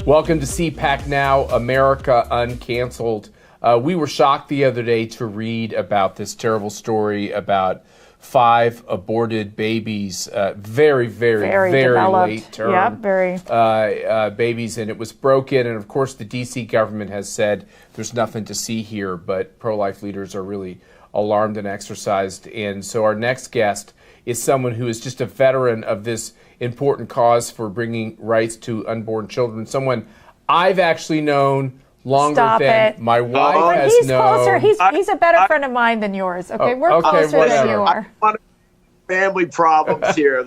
Welcome to CPAC Now, America Uncanceled. We were shocked the other day to read about this terrible story about 5 aborted babies, very late term babies, and it was broken. And of course, the D.C. government has said there's nothing to see here, but pro-life leaders are really alarmed and exercised. And so our next guest is someone who is just a veteran of this important cause for bringing rights to unborn children, someone I've actually known longer than my wife has known. He's a better friend of mine than yours. Okay, we're closer than you are. Family problems here.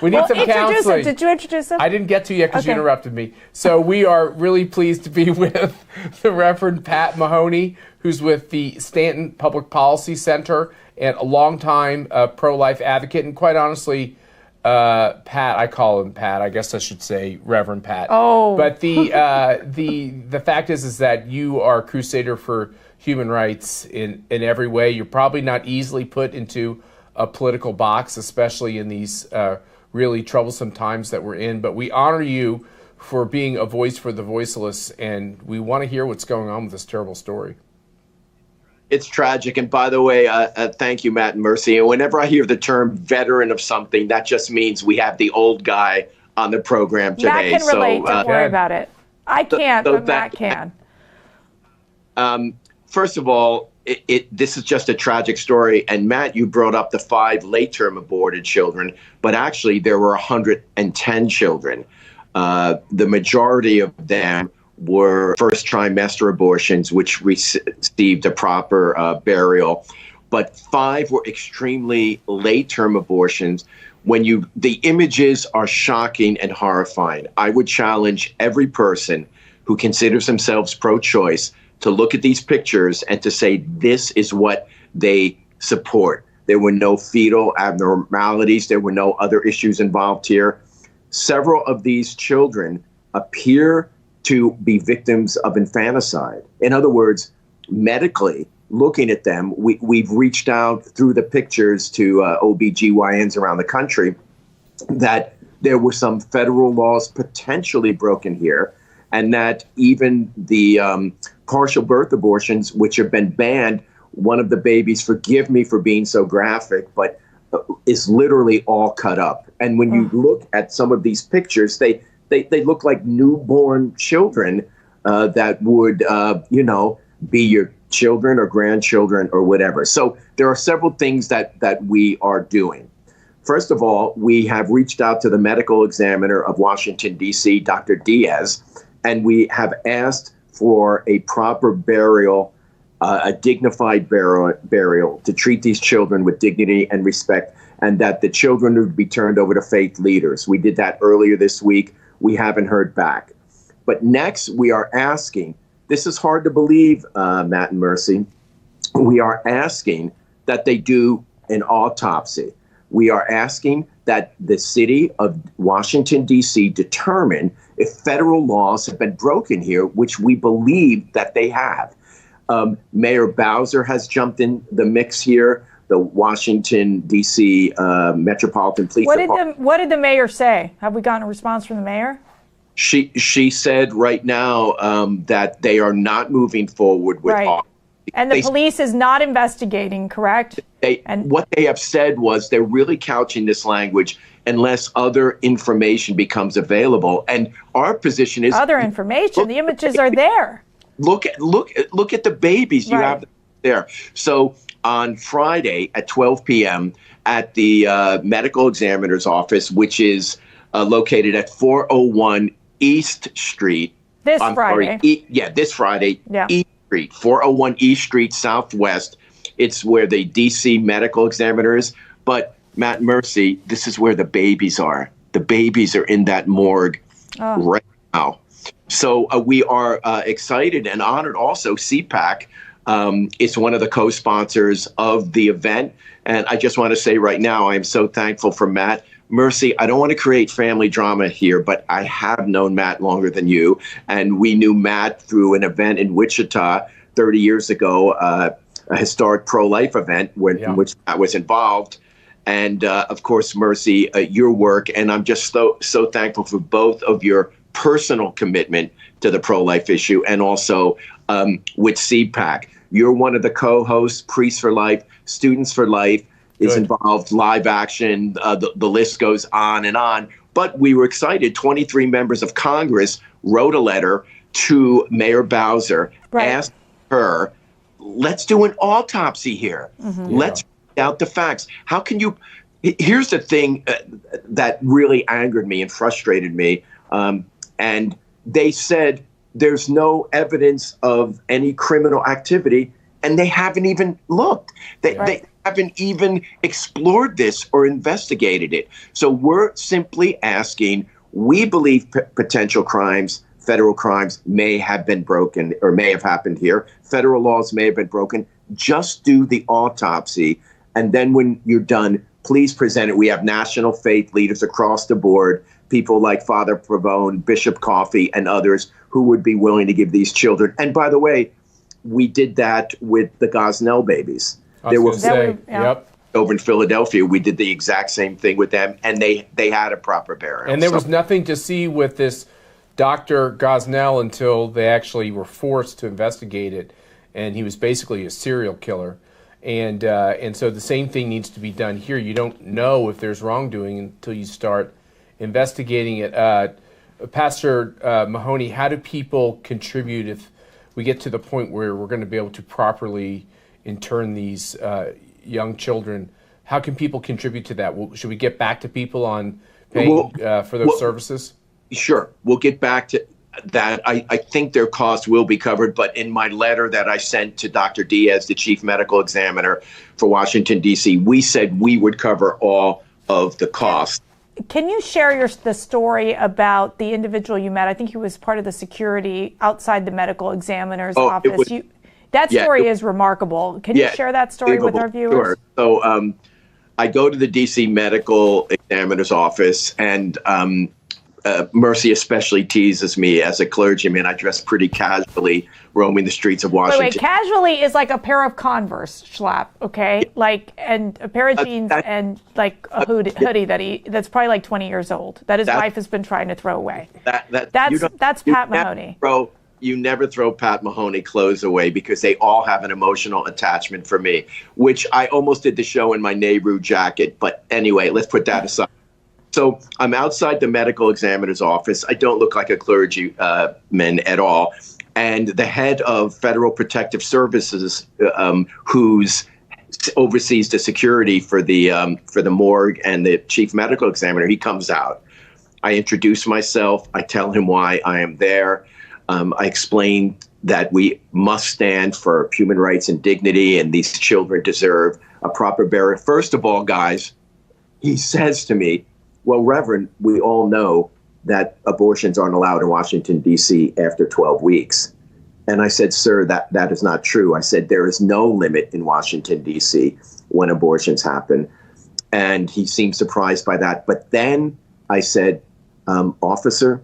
We need some counseling. Did you introduce him? I didn't get to yet because you interrupted me. So we are really pleased to be with the Reverend Pat Mahoney, who's with the Stanton Public Policy Center and a longtime pro-life advocate. And quite honestly, Pat, I call him Pat. I guess I should say Reverend Pat. Oh. But the fact is that you are a crusader for human rights in every way. You're probably not easily put into a political box, especially in these really troublesome times that we're in. But we honor you for being a voice for the voiceless, and we want to hear what's going on with this terrible story. It's tragic. And by the way, thank you, Matt and Mercy. And whenever I hear the term veteran of something, that just means we have the old guy on the program today. Matt can relate. Don't worry about it. I can't, but Matt can. First of all, this is just a tragic story. And Matt, you brought up the 5 late-term aborted children, but actually there were 110 children. The majority of them were first trimester abortions, which received a proper burial. But 5 were extremely late-term abortions. The images are shocking and horrifying. I would challenge every person who considers themselves pro-choice to look at these pictures and to say this is what they support. There were no fetal abnormalities. There were no other issues involved here. Several of these children appear to be victims of infanticide. In other words, medically, looking at them, we've reached out through the pictures to OBGYNs around the country that there were some federal laws potentially broken here, and that even the partial birth abortions, which have been banned, one of the babies, forgive me for being so graphic, but is literally all cut up. And when you look at some of these pictures, they look like newborn children that would, be your children or grandchildren or whatever. So there are several things that we are doing. First of all, we have reached out to the medical examiner of Washington, D.C., Dr. Diaz, and we have asked for a proper burial, a dignified burial to treat these children with dignity and respect, and that the children would be turned over to faith leaders. We did that earlier this week. We haven't heard back. But next, we are asking, this is hard to believe, Matt and Mercy, we are asking that they do an autopsy. We are asking that the city of Washington, D.C. determine if federal laws have been broken here, which we believe that they have. Mayor Bowser has jumped in the mix here. The Washington, D.C. Metropolitan Police Department. What did the mayor say? Have we gotten a response from the mayor? She said right now that they are not moving forward with all. And the police is not investigating, correct? What they have said was they're really couching this language unless other information becomes available. And our position is other information. The images are there. Look at the babies you have there. So on Friday at 12 p.m. at the medical examiner's office, which is located at 401 East Street. This Friday. This Friday. Yeah. East Street, 401 East Street Southwest. It's where the D.C. medical examiner is. But Matt Mercy, this is where the babies are. The babies are in that morgue right now. So we are excited and honored. Also, CPAC is one of the co-sponsors of the event. And I just want to say right now, I am so thankful for Matt. Mercy, I don't want to create family drama here, but I have known Matt longer than you. And we knew Matt through an event in Wichita 30 years ago, a historic pro-life event in which Matt was involved. And of course, Mercy, your work. And I'm just so thankful for both of your personal commitment to the pro-life issue, and also with CPAC. You're one of the co-hosts. Priests for Life, Students for Life is involved. Live Action. The list goes on and on. But we were excited. 23 members of Congress wrote a letter to Mayor Bowser, asked her, let's do an autopsy here. Let's find out the facts. How can you? Here's the thing that really angered me and frustrated me. And they said there's no evidence of any criminal activity, and they haven't even looked. They haven't even explored this or investigated it. So we're simply asking, we believe potential crimes, federal crimes may have been broken or may have happened here. Federal laws may have been broken. Just do the autopsy. And then when you're done, please present it. We have national faith leaders across the board, people like Father Pavone, Bishop Coffey, and others who would be willing to give these children. And by the way, we did that with the Gosnell babies. Over in Philadelphia, we did the exact same thing with them, and they had a proper burial. And there was nothing to see with this Dr. Gosnell until they actually were forced to investigate it, and he was basically a serial killer. And so the same thing needs to be done here. You don't know if there's wrongdoing until you start investigating it. Pastor Mahoney, how do people contribute if we get to the point where we're going to be able to properly intern these young children? How can people contribute to that? Should we get back to people on paying for those services? Sure. We'll get back to that. I think their costs will be covered, but in my letter that I sent to Dr. Diaz, the chief medical examiner for Washington, D.C., we said we would cover all of the costs. Can you share the story about the individual you met? I think he was part of the security outside the medical examiner's office. That story is remarkable. Can you share that story with our viewers? Sure. So I go to the D.C. medical examiner's office, and Mercy especially teases me as a clergyman. I dress pretty casually, roaming the streets of Washington. Wait, casually is like a pair of Converse, Schlapp, okay? And a pair of jeans and like a hoodie that's probably like 20 years old that his wife has been trying to throw away. That's Pat Mahoney. You never throw Pat Mahoney clothes away because they all have an emotional attachment for me, which I almost did the show in my Nehru jacket. But anyway, let's put that aside. So I'm outside the medical examiner's office. I don't look like a clergyman at all. And the head of Federal Protective Services, who's oversees the security for the morgue, and the chief medical examiner, he comes out. I introduce myself. I tell him why I am there. I explain that we must stand for human rights and dignity, and these children deserve a proper burial. First of all, guys, he says to me, well, Reverend, we all know that abortions aren't allowed in Washington, D.C. after 12 weeks. And I said, sir, that is not true. I said, there is no limit in Washington, D.C. when abortions happen. And he seemed surprised by that. But then I said, officer,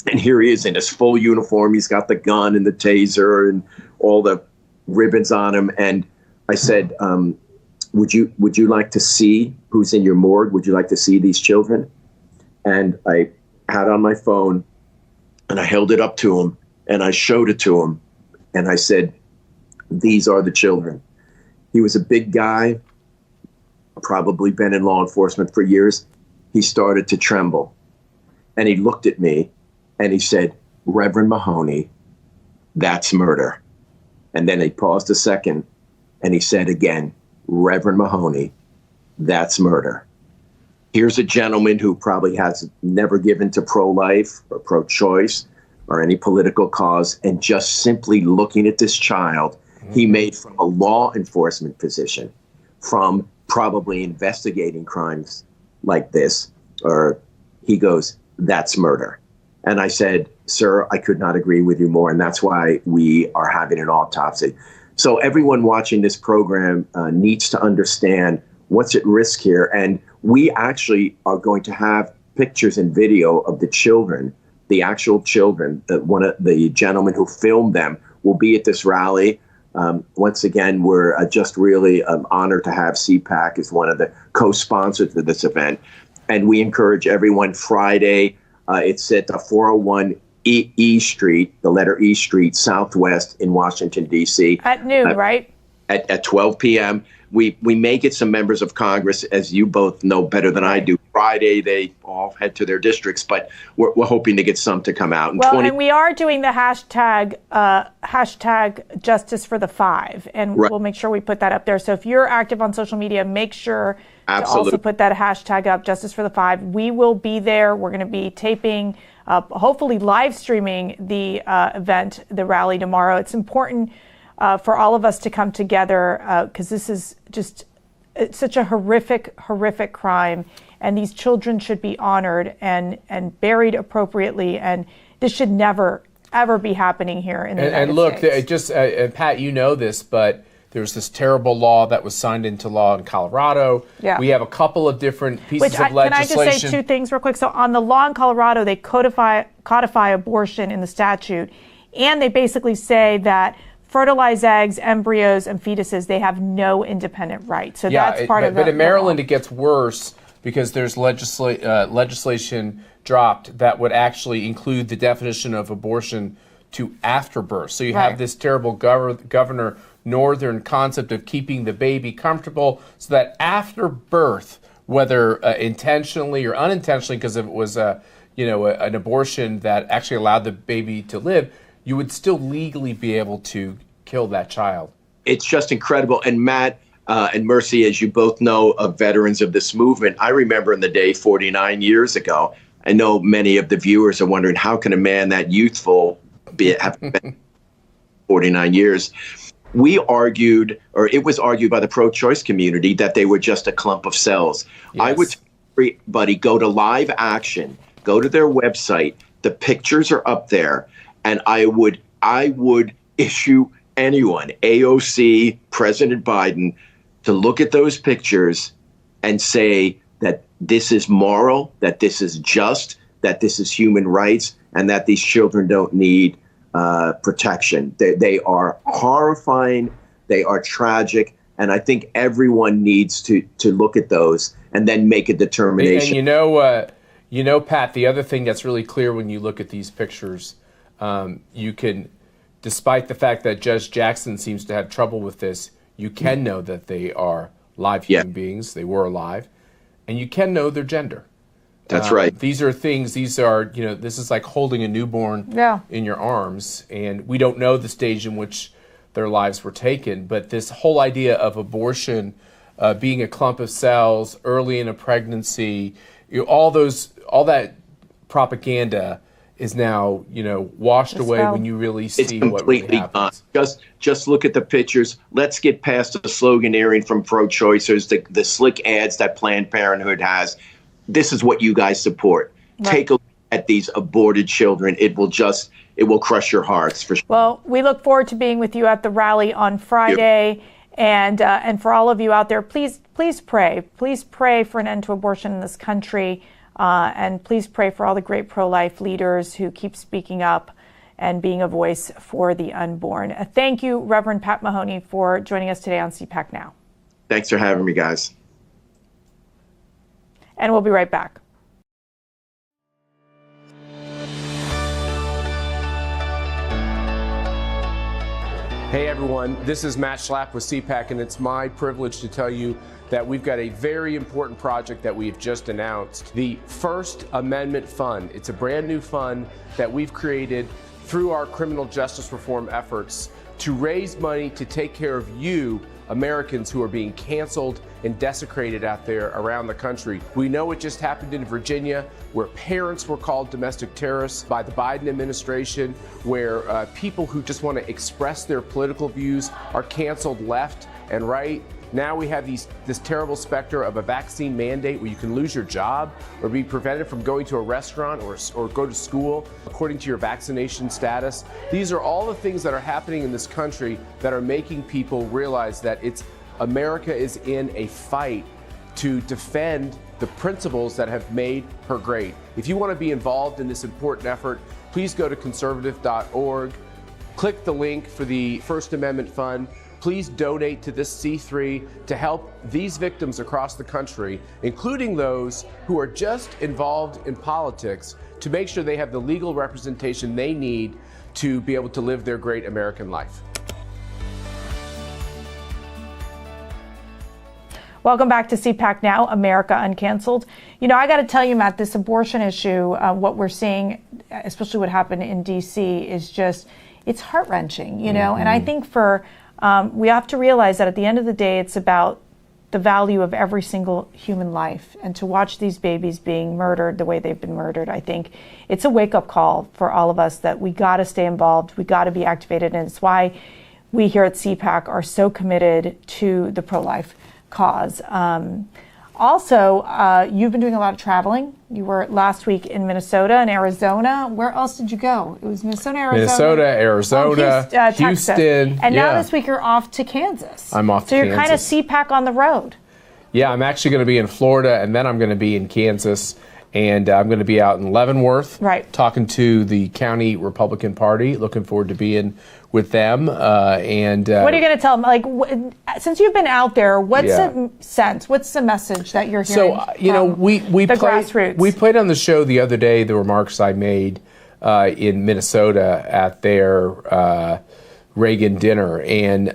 and here he is in his full uniform. He's got the gun and the taser and all the ribbons on him. And I said, would you like to see who's in your morgue? Would you like to see these children? And I had on my phone and I held it up to him and I showed it to him. And I said, these are the children. He was a big guy, probably been in law enforcement for years. He started to tremble and he looked at me and he said, Reverend Mahoney, that's murder. And then he paused a second and he said again, Reverend Mahoney, that's murder. Here's a gentleman who probably has never given to pro-life or pro-choice or any political cause, and just simply looking at this child, he made from a law enforcement position, from probably investigating crimes like this, or he goes, that's murder. And I said, sir, I could not agree with you more, and that's why we are having an autopsy. So everyone watching this program needs to understand what's at risk here. And we actually are going to have pictures and video of the children, the actual children. One of the gentlemen who filmed them will be at this rally. Once again, we're just really honored to have CPAC as one of the co-sponsors of this event. And we encourage everyone Friday It's at the 401 E Street, the letter E Street, Southwest in Washington, D.C. At noon, right? At 12 p.m. We may get some members of Congress, as you both know better than I do. Friday, they all head to their districts, but we're hoping to get some to come out. And we are doing the hashtag Justice for the Five, and we'll make sure we put that up there. So if you're active on social media, make sure to also put that hashtag up, Justice for the Five. We will be there. We're going to be taping, hopefully live streaming the event, the rally tomorrow. It's important for all of us to come together because this is just such a horrific crime, and these children should be honored and buried appropriately, and this should never ever be happening here in the United States. And Pat, you know this, but there's this terrible law that was signed into law in Colorado. Yeah. We have a couple of different pieces of legislation. Can I just say two things real quick? So on the law in Colorado, they codify abortion in the statute, and they basically say that fertilized eggs, embryos, and fetuses, they have no independent right. So that's part of it. But in Maryland, it gets worse because there's legislation dropped that would actually include the definition of abortion to afterbirth. So you have this terrible Governor Northern concept of keeping the baby comfortable so that after birth, whether intentionally or unintentionally, because if it was an abortion that actually allowed the baby to live, you would still legally be able to kill that child. It's just incredible. And Matt and Mercy, as you both know, of veterans of this movement, I remember in the day 49 years ago, I know many of the viewers are wondering, how can a man that youthful have been 49 years? We argued, or it was argued by the pro-choice community, that they were just a clump of cells. Yes. I would tell everybody, go to Live Action, go to their website. The pictures are up there. And I would issue anyone, AOC, President Biden, to look at those pictures and say that this is moral, that this is just, that this is human rights, and that these children don't need protection. They are horrifying. They are tragic. And I think everyone needs to look at those and then make a determination. And Pat, the other thing that's really clear when you look at these pictures, you can, despite the fact that Judge Jackson seems to have trouble with this, you can know that they are live human beings. They were alive. And you can know their gender. That's right. These are things, this is like holding a newborn in your arms. And we don't know the stage in which their lives were taken. But this whole idea of abortion being a clump of cells early in a pregnancy, all that propaganda is now, washed away when you really see what really happens. Just look at the pictures. Let's get past the sloganeering from pro-choicers, the slick ads that Planned Parenthood has. This is what you guys support. Right. Take a look at these aborted children. It will crush your hearts for sure. Well, we look forward to being with you at the rally on Friday. Yep. And for all of you out there, please pray. Please pray for an end to abortion in this country. And please pray for all the great pro-life leaders who keep speaking up and being a voice for the unborn. Thank you, Reverend Pat Mahoney, for joining us today on CPAC Now. Thanks for having me, guys. And we'll be right back. Hey everyone, this is Matt Schlapp with CPAC, and it's my privilege to tell you that we've got a very important project that we've just announced, the First Amendment Fund. It's a brand new fund that we've created through our criminal justice reform efforts to raise money to take care of you, Americans who are being canceled and desecrated out there around the country. We know it just happened in Virginia, where parents were called domestic terrorists by the Biden administration, where people who just want to express their political views are canceled left and right. Now we have this terrible specter of a vaccine mandate where you can lose your job or be prevented from going to a restaurant or go to school according to your vaccination status. These are all the things that are happening in this country that are making people realize that America is in a fight to defend the principles that have made her great. If you want to be involved in this important effort, please go to conservative.org, click the link for the First Amendment Fund. please donate to this C3 to help these victims across the country, including those who are just involved in politics, to make sure they have the legal representation they need to be able to live their great American life. Welcome back to CPAC Now, America Uncanceled. You know, I got to tell you, Matt, this abortion issue, what we're seeing, especially what happened in D.C., is just, it's heart-wrenching, you know? And I think we have to realize that at the end of the day, it's about the value of every single human life. And to watch these babies being murdered the way they've been murdered, I think it's a wake-up call for all of us that we got to stay involved, we got to be activated, and it's why we here at CPAC are so committed to the pro-life cause. Also, you've been doing a lot of traveling. You were last week in Minnesota and Arizona. Where else did you go? It was Minnesota, Arizona, Houston. And now this week you're off to Kansas. I'm off to Kansas. So you're kind of CPAC on the road. Yeah, I'm actually going to be in Florida, and then I'm going to be in Kansas. And I'm going to be out in Leavenworth, talking to the county Republican Party. Looking forward to being with them. What are you going to tell them? Like, since you've been out there, what's the sense? What's the message that you're hearing? So, you know, we played grassroots. We played on the show the other day the remarks I made in Minnesota at their Reagan dinner, and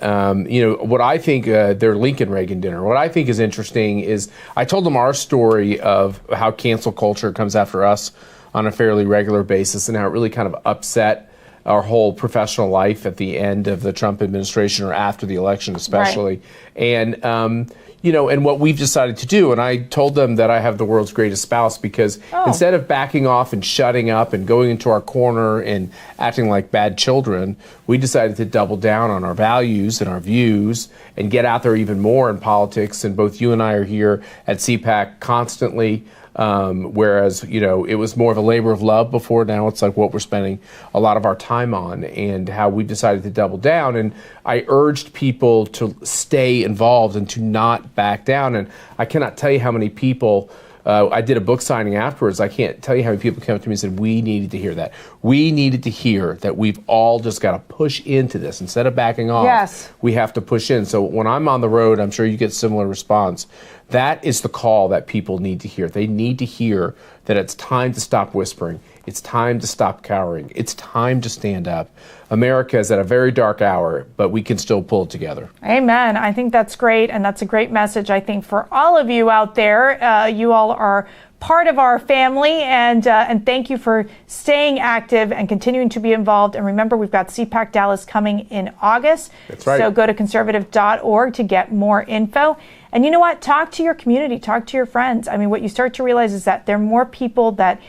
you know what I think their Lincoln Reagan dinner. What I think is interesting is I told them our story of how cancel culture comes after us on a fairly regular basis, and how it really kind of upset our whole professional life at the end of the Trump administration, or after the election especially. And you know, and what we've decided to do, and I told them that I have the world's greatest spouse, because instead of backing off and shutting up and going into our corner and acting like bad children, we decided to double down on our values and our views and get out there even more in politics. And both you and I are here at CPAC constantly. Whereas, you know, it was more of a labor of love before. Now it's like what we're spending a lot of our time on, and how we decided to double down. And I urged people to stay involved and to not back down. And I cannot tell you how many people, I did a book signing afterwards. I can't tell you how many people came up to me and said, we needed to hear that. We needed to hear that we've all just got to push into this. Instead of backing off, we have to push in. So when I'm on the road, I'm sure you get similar response. That is the call that people need to hear. They need to hear that it's time to stop whispering. It's time to stop cowering. It's time to stand up. America is at a very dark hour, but we can still pull it together. Amen. I think that's great, and that's a great message, I think, for all of you out there. You all are part of our family, and thank you for staying active and continuing to be involved. And remember, we've got CPAC Dallas coming in August. That's right. So go to conservative.org to get more info. And you know what? Talk to your community. Talk to your friends. I mean, what you start to realize is that there are more people that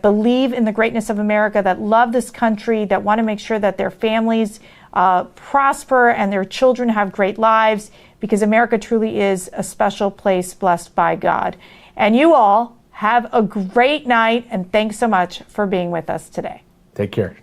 believe in the greatness of America, that love this country, that want to make sure that their families prosper and their children have great lives, because America truly is a special place blessed by God. And you all have a great night, and thanks so much for being with us today. Take care.